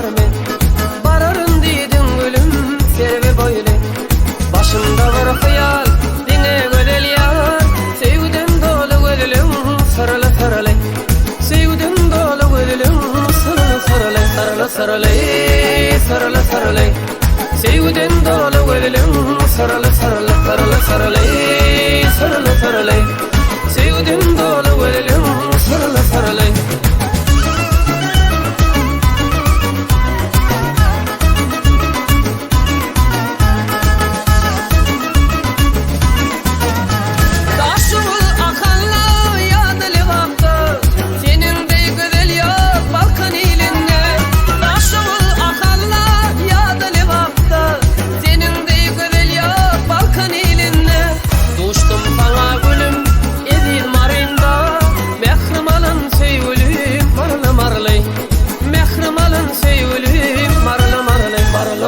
var men. Bararın diýdim gülüm serwe boýly. Başımda var hayal dine gölel ýar. Sevgiden dolu gölüm sarılı sarılı. Sevgiden dolu gölüm sarılı sarılı. Sarılı sarılı, sarılı sarılı. Sevgiden dolu gölüm sarılı sarılı. Sarılı sarılı, sarılı sarılı. Sevgiden dolu gölüm sarılı sarılı.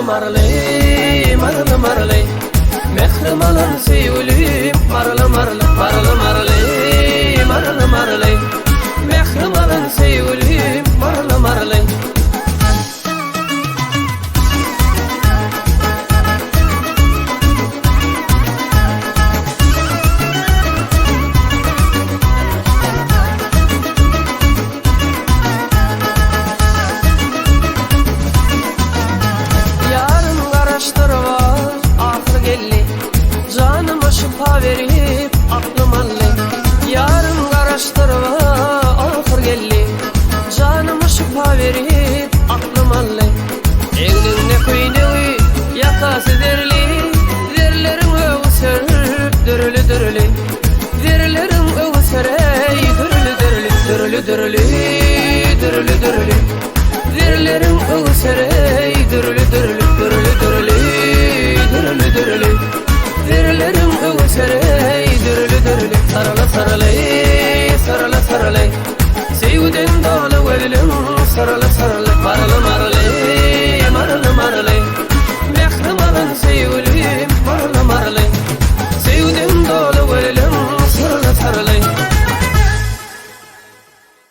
Marley, marley, marley, mehrim alan sevgilim, marley, marley, marley, marley, marley, marley, mehrim alan sevgilim, marley, marley. Şifa verip aklım alli. Yarım garaştırva ahır gelli. Canıma şifa verip aklım alli. Eğninne kuynevi yakası derli. Derlerim öğü serip dürülü dürülü. Derlerim öğü serey dürülü dürülü. Dürülü dürülü, dürülü dürülü. Derlerim öğü serey dürülü dürülü. Dürülü dürülü, dürülü dürülü. Derlerim öğü serey